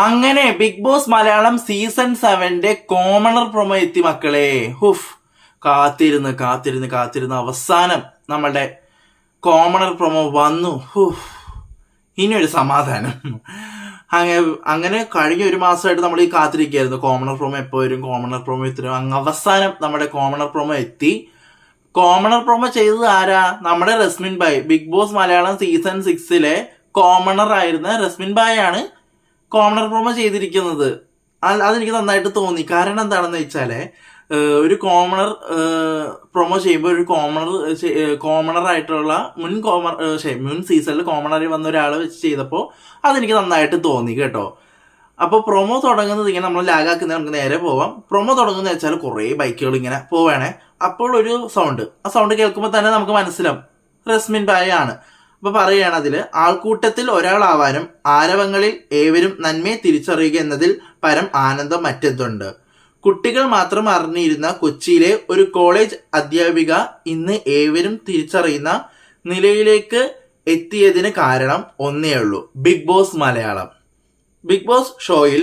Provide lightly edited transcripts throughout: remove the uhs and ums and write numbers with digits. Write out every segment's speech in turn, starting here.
അങ്ങനെ big boss Malayalam season 7 commoner promo എത്തി മക്കളെ. കാത്തിരുന്ന് അവസാനം നമ്മളുടെ കോമണർ പ്രൊമോ വന്നു. ഇനിയൊരു സമാധാനം. അങ്ങനെ കഴിഞ്ഞ ഒരു മാസമായിട്ട് നമ്മൾ ഈ കാത്തിരിക്കുകയായിരുന്നു, കോമണർ പ്രൊമോ എപ്പോൾ വരും, കോമണർ പ്രൊമോ എത്തും. അവസാനം നമ്മുടെ കോമണർ പ്രൊമോ എത്തി. കോമണർ പ്രൊമോ ചെയ്തത് ആരാ? നമ്മുടെ റസ്മിൻ ഭായ്. Big boss Malayalam season 6 commoner ആയിരുന്ന റസ്മിൻ ഭായ് ആണ് കോമണർ പ്രൊമോ ചെയ്തിരിക്കുന്നത്. അതെനിക്ക് നന്നായിട്ട് തോന്നി. കാരണം എന്താണെന്ന് വെച്ചാല്, ഒരു കോമണർ പ്രൊമോ ചെയ്യുമ്പോൾ ഒരു കോമണർ ആയിട്ടുള്ള മുൻ സീസണിൽ കോമണറിൽ വന്ന ഒരാളെ വെച്ച് ചെയ്തപ്പോൾ അതെനിക്ക് നന്നായിട്ട് തോന്നി കേട്ടോ. അപ്പോൾ പ്രൊമോ തുടങ്ങുന്നത് ഇങ്ങനെ നമ്മൾ ലാഗാക്കുന്നത്, നമുക്ക് നേരെ പോവാം. പ്രൊമോ തുടങ്ങുന്നത് വെച്ചാൽ കുറേ ബൈക്കുകൾ ഇങ്ങനെ പോവാണേ. അപ്പോൾ ഒരു സൗണ്ട്, ആ സൗണ്ട് കേൾക്കുമ്പോൾ തന്നെ നമുക്ക് മനസ്സിലാവും റസ്മിൻ ഭായ് ആണ്. അപ്പൊ പറയുകയാണ്, അതില് ആൾക്കൂട്ടത്തിൽ ഒരാളാവാനും ആരവങ്ങളിൽ ഏവരും നന്മയെ തിരിച്ചറിയുക എന്നതിൽ പരം ആനന്ദം മറ്റെന്തുണ്ട്. കുട്ടികൾ മാത്രം അറിഞ്ഞിരുന്ന കൊച്ചിയിലെ ഒരു കോളേജ് അധ്യാപിക ഇന്ന് ഏവരും തിരിച്ചറിയുന്ന നിലയിലേക്ക് എത്തിയതിന് കാരണം ഒന്നേ ഉള്ളൂ, big boss Malayalam. Big boss ഷോയിൽ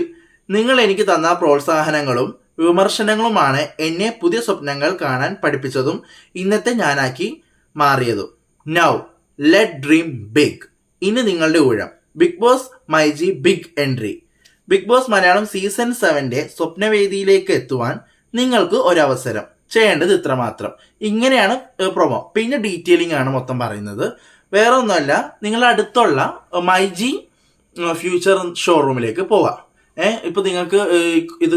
നിങ്ങൾ എനിക്ക് തന്ന പ്രോത്സാഹനങ്ങളും വിമർശനങ്ങളുമാണ് എന്നെ പുതിയ സ്വപ്നങ്ങൾ കാണാൻ പഠിപ്പിച്ചതും ഇന്നത്തെ ഞാനാക്കി മാറിയതും. Now let dream big. ഇനി നിങ്ങളുടെ ഊഴം. Bigg Boss MyG big entry. Bigg boss Malayalam season 7 സ്വപ്നവേദിയിലേക്ക് എത്തുവാൻ നിങ്ങൾക്ക് ഒരവസരം. ചെയ്യേണ്ടത് ഇത്രമാത്രം. ഇങ്ങനെയാണ് പ്രൊമോ. പിന്നെ ഡീറ്റെയിലിംഗ് ആണ് മൊത്തം പറയുന്നത്. വേറെ ഒന്നുമല്ല, നിങ്ങളുടെ അടുത്തുള്ള മൈജി ഫ്യൂച്ചർ ഷോറൂമിലേക്ക് പോവാം. ഇപ്പൊ നിങ്ങൾക്ക് ഇത്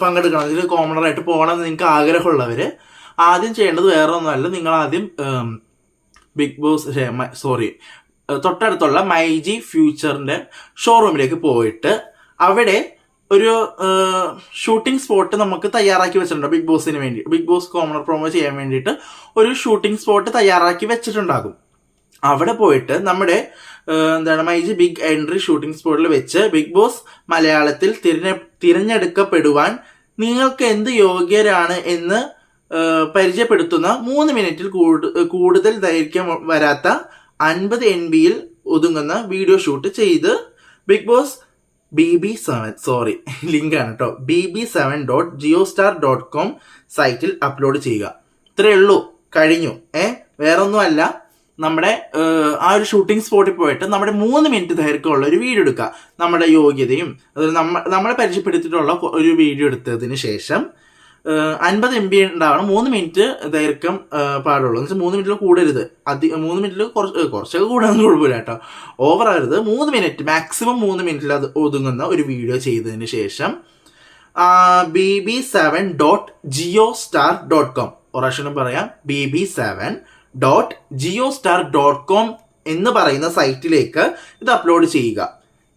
പങ്കെടുക്കണം, ഇതിൽ കോമണറായിട്ട് പോകണമെന്ന് നിങ്ങൾക്ക് ആഗ്രഹമുള്ളവര് ആദ്യം ചെയ്യേണ്ടത് വേറെ ഒന്നുമല്ല, നിങ്ങൾ ആദ്യം ബിഗ് ബോസ് തൊട്ടടുത്തുള്ള മൈജി ഫ്യൂച്ചറിന്റെ ഷോറൂമിലേക്ക് പോയിട്ട് അവിടെ ഒരു ഷൂട്ടിംഗ് സ്പോട്ട് നമുക്ക് തയ്യാറാക്കി വെച്ചിട്ടുണ്ട്. ബിഗ് ബോസിന് വേണ്ടി, ബിഗ് ബോസ് കോമണർ പ്രൊമോ ചെയ്യാൻ വേണ്ടിയിട്ട് ഒരു ഷൂട്ടിംഗ് സ്പോട്ട് തയ്യാറാക്കി വെച്ചിട്ടുണ്ടാകും. അവിടെ പോയിട്ട് നമ്മുടെ മൈജി ബിഗ് എൻട്രി ഷൂട്ടിംഗ് സ്പോട്ടിൽ വെച്ച് ബിഗ് ബോസ് മലയാളത്തിൽ തിരഞ്ഞെടുക്കപ്പെടുവാൻ നിങ്ങൾക്ക് എന്ത് യോഗ്യരാണ് എന്ന് പരിചയപ്പെടുത്തുന്ന 3 മിനിറ്റിൽ കൂടുതൽ ദൈർഘ്യം വരാത്ത 50 MB ഒതുങ്ങുന്ന വീഡിയോ ഷൂട്ട് ചെയ്ത് ബിഗ് ബോസ് ലിങ്കാണ് കേട്ടോ, bb7.geostar.com സൈറ്റിൽ അപ്ലോഡ് ചെയ്യുക. ഇത്രയേ ഉള്ളൂ, കഴിഞ്ഞു. വേറൊന്നുമല്ല, നമ്മുടെ ആ ഒരു ഷൂട്ടിംഗ് സ്പോട്ടിൽ പോയിട്ട് നമ്മുടെ 3 മിനിറ്റ് ദൈർഘ്യമുള്ള ഒരു വീഡിയോ എടുക്കുക. നമ്മുടെ യോഗ്യതയും നമ്മളെ പരിചയപ്പെടുത്തിയിട്ടുള്ള ഒരു വീഡിയോ എടുത്തതിന് ശേഷം 50 MB ഉണ്ടാവണം. 3 മിനിറ്റ് ദൈർഘ്യം പാടുള്ളൂ. എന്ന് വെച്ചാൽ 3 മിനിറ്റിൽ കൂടരുത്. 3 മിനിറ്റിൽ കുറച്ചൊക്കെ കൂടാൻ കുഴപ്പമില്ല കേട്ടോ, ഓവർ ആകരുത്. 3 മിനിറ്റ് മാക്സിമം 3 മിനിറ്റിൽ അത് ഒതുങ്ങുന്ന ഒരു വീഡിയോ ചെയ്തതിന് ശേഷം bb7.geostar.com ഒരാക്ഷരം പറയാം, bb7.geostar.com എന്ന് പറയുന്ന സൈറ്റിലേക്ക് ഇത് അപ്ലോഡ് ചെയ്യുക.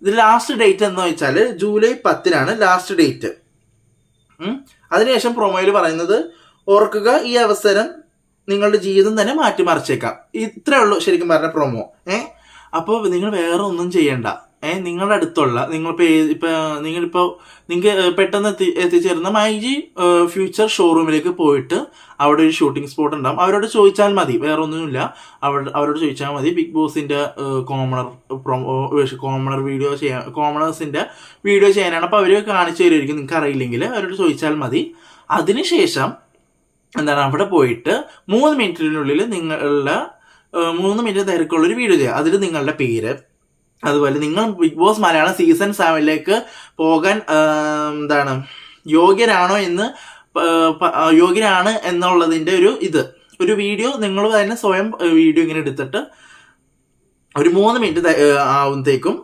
ഇത് ലാസ്റ്റ് ഡേറ്റ് എന്ന് വെച്ചാൽ ജൂലൈ 10 ലാസ്റ്റ് ഡേറ്റ്. അതിനുശേഷം പ്രൊമോയിൽ പറയുന്നത്, ഓർക്കുക ഈ അവസരം നിങ്ങളുടെ ജീവിതം തന്നെ മാറ്റിമറിച്ചേക്കാം. ഇത്രേ ഉള്ളൂ ശരിക്കും പറഞ്ഞ പ്രൊമോ. അപ്പോൾ നിങ്ങൾ വേറെ ഒന്നും ചെയ്യണ്ട. നിങ്ങളുടെ അടുത്തുള്ള നിങ്ങൾക്ക് പെട്ടെന്ന് എത്തിച്ചേരുന്ന മൈജി ഫ്യൂച്ചർ ഷോറൂമിലേക്ക് പോയിട്ട് അവിടെ ഒരു ഷൂട്ടിംഗ് സ്പോട്ട് ഉണ്ടാവും. അവരോട് ചോദിച്ചാൽ മതി, വേറെ ഒന്നുമില്ല. അവരോട് ചോദിച്ചാൽ മതി ബിഗ് ബോസിന്റെ കോമണർ വീഡിയോ ചെയ്യാൻ, കോമണേഴ്സിന്റെ വീഡിയോ ചെയ്യാനാണ്. അപ്പോൾ അവർ കാണിച്ചു തരുമായിരിക്കും. നിങ്ങൾക്ക് അറിയില്ലെങ്കിൽ അവരോട് ചോദിച്ചാൽ മതി. അതിനുശേഷം അവിടെ പോയിട്ട് 3 മിനിറ്റിനുള്ളിൽ നിങ്ങളുടെ 3 മിനിറ്റ് ദൈർഘ്യമുള്ള ഒരു വീഡിയോ ചെയ്യുക. അതിൽ നിങ്ങളുടെ പേര്, അതുപോലെ നിങ്ങൾ ബിഗ് ബോസ് മലയാളം സീസൺ 7 പോകാൻ യോഗ്യരാണ് എന്നുള്ളതിന്റെ ഒരു വീഡിയോ നിങ്ങൾ തന്നെ സ്വയം വീഡിയോ ഇങ്ങനെ എടുത്തിട്ട് ഒരു 3 മിനിറ്റ് ആവുമ്പോഴത്തേക്കും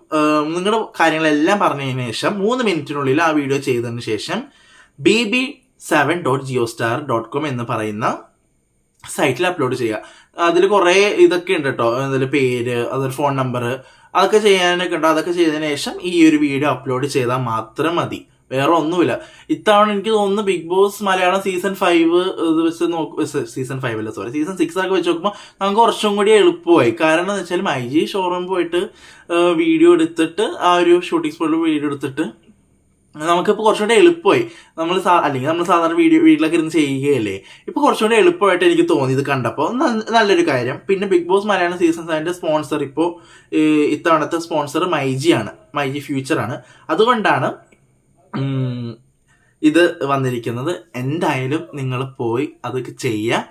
നിങ്ങളുടെ കാര്യങ്ങളെല്ലാം പറഞ്ഞതിന് ശേഷം 3 മിനിറ്റിനുള്ളിൽ ആ വീഡിയോ ചെയ്തതിന് ശേഷം bb7.geostar.com എന്ന് പറയുന്ന സൈറ്റിൽ അപ്ലോഡ് ചെയ്യുക. അതിൽ കുറേ ഇതൊക്കെ ഉണ്ട് കേട്ടോ, അതിൽ പേര്, അതൊരു ഫോൺ നമ്പർ, അതൊക്കെ ചെയ്യാനൊക്കെ ഉണ്ട്. അതൊക്കെ ചെയ്തതിന് ശേഷം ഈ ഒരു വീഡിയോ അപ്ലോഡ് ചെയ്താൽ മാത്രം മതി, വേറെ ഒന്നുമില്ല. ഇത്തവണ എനിക്ക് തോന്നുന്നു big boss Malayalam season 5 season 6 ഒക്കെ വെച്ച് നോക്കുമ്പോൾ നമുക്ക് കുറച്ചും കൂടി എളുപ്പമായി. കാരണം എന്ന് വെച്ചാൽ മൈജി ഷോറൂം പോയിട്ട് വീഡിയോ എടുത്തിട്ട് ആ ഒരു ഷൂട്ടിംഗ് സ്പോട്ടിൽ വീഡിയോ എടുത്തിട്ട് നമുക്കിപ്പോൾ കുറച്ചുകൂടെ എളുപ്പമായി. അല്ലെങ്കിൽ നമ്മൾ സാധാരണ വീട്ടിലൊക്കെ ഇരുന്ന് ചെയ്യുകയല്ലേ. ഇപ്പോൾ കുറച്ചുകൂടെ എളുപ്പമായിട്ട് എനിക്ക് തോന്നി ഇത് കണ്ടപ്പോൾ. നല്ലൊരു കാര്യം. പിന്നെ big boss Malayalam season 7 sponsor ഇപ്പോൾ ഇത്തവണത്തെ സ്പോൺസർ മൈജിയാണ്, മൈജി ഫ്യൂച്ചറാണ്. അതുകൊണ്ടാണ് ഇത് വന്നിരിക്കുന്നത്. എന്തായാലും നിങ്ങൾ പോയി അതൊക്കെ ചെയ്യുക.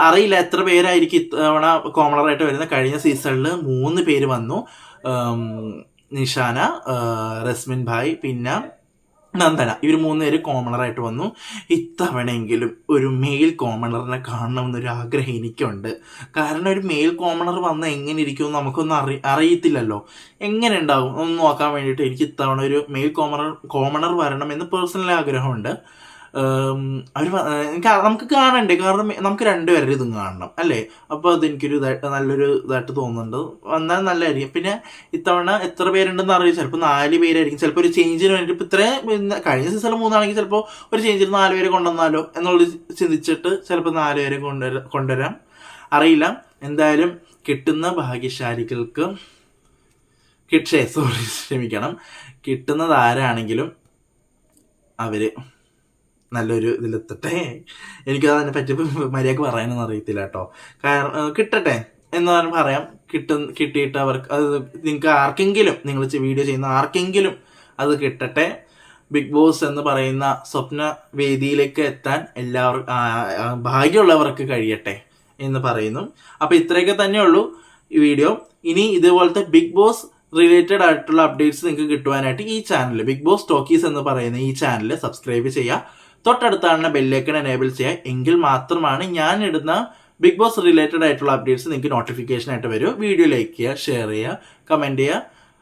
അറിയില്ല എത്ര പേരായിരിക്കും ഇത്തവണ കോമണറായിട്ട് വരുന്നത്. കഴിഞ്ഞ സീസണിൽ 3 പേര് വന്നു. നിഷാന, റസ്മിൻ ഭായ്, പിന്നെ നന്ദന. ഇവർ 3 പേര് കോമണറായിട്ട് വന്നു. ഇത്തവണയെങ്കിലും ഒരു മെയിൽ കോമണറിനെ കാണണമെന്നൊരു ആഗ്രഹം എനിക്കുണ്ട്. കാരണം ഒരു മെയിൽ കോമണർ വന്നാൽ എങ്ങനെ ഇരിക്കുമെന്ന് നമുക്കൊന്നും അറിയത്തില്ലല്ലോ. എങ്ങനെ ഉണ്ടാവും ഒന്ന് നോക്കാൻ വേണ്ടിയിട്ട് എനിക്ക് ഇത്തവണ ഒരു മെയിൽ കോമണർ വരണം എന്ന് പേഴ്സണൽ ആഗ്രഹമുണ്ട്. നമുക്ക് കാണണ്ടേ, കാരണം നമുക്ക് 2 പേരുടെ ഇതും കാണണം അല്ലേ. അപ്പോൾ അതെനിക്കൊരു നല്ലൊരു ഇതായിട്ട് തോന്നുന്നുണ്ട്. വന്നാൽ നല്ലതായിരിക്കും. പിന്നെ ഇത്തവണ എത്ര പേരുണ്ടെന്ന് അറിയില്ല, ചിലപ്പോൾ 4 പേരായിരിക്കും. ചിലപ്പോൾ ഒരു ചേഞ്ചിന് വേണ്ടിയിട്ട് ഇപ്പോൾ ഇത്രയും കഴിഞ്ഞ സീസണിൽ 3 ആണെങ്കിൽ ചിലപ്പോൾ ഒരു ചേഞ്ചിന് 4 പേരെ കൊണ്ടുവന്നാലോ എന്നുള്ളത് ചിന്തിച്ചിട്ട് ചിലപ്പോൾ 4 പേരെ കൊണ്ടുവരാം, അറിയില്ല. എന്തായാലും കിട്ടുന്ന ഭാഗ്യശാലികൾക്ക് കിട്ടുന്നത് ആരാണെങ്കിലും അവര് നല്ലൊരു ഇതിലെത്തട്ടെ. എനിക്കത് അതിനെ പറ്റി മര്യാദക്ക് പറയാനൊന്നും അറിയത്തില്ല കേട്ടോ. കാരണം കിട്ടട്ടെ എന്ന് പറയാം. കിട്ടിയിട്ട് അവർക്ക് അത് നിങ്ങൾക്ക് ആർക്കെങ്കിലും, നിങ്ങൾ വീഡിയോ ചെയ്യുന്ന ആർക്കെങ്കിലും അത് കിട്ടട്ടെ. ബിഗ് ബോസ് എന്ന് പറയുന്ന സ്വപ്ന വേദിയിലേക്ക് എത്താൻ എല്ലാവർക്കും ഭാഗ്യമുള്ളവർക്ക് കഴിയട്ടെ എന്ന് പറയുന്നു. അപ്പോൾ ഇത്രയൊക്കെ തന്നെയുള്ളൂ ഈ വീഡിയോ. ഇനി ഇതുപോലത്തെ ബിഗ് ബോസ് റിലേറ്റഡ് ആയിട്ടുള്ള അപ്ഡേറ്റ്സ് നിങ്ങൾക്ക് കിട്ടുവാനായിട്ട് ഈ ചാനൽ, ബിഗ് ബോസ് ടോക്കീസ് എന്ന് പറയുന്ന ഈ ചാനൽ സബ്സ്ക്രൈബ് ചെയ്യുക. തൊട്ടടുത്താണ് ബെല്ലൈക്കൺ എനേബിൾ ചെയ്യുക. എങ്കിൽ മാത്രമാണ് ഞാൻ ഇടുന്ന ബിഗ് ബോസ് റിലേറ്റഡ് ആയിട്ടുള്ള അപ്ഡേറ്റ്സ് നിങ്ങൾക്ക് നോട്ടിഫിക്കേഷൻ ആയിട്ട് വരും. വീഡിയോ ലൈക്ക് ചെയ്യുക, ഷെയർ ചെയ്യുക, കമൻറ്റ് ചെയ്യുക.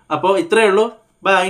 അപ്പോൾ ഇത്രയേ ഉള്ളൂ. ബൈ.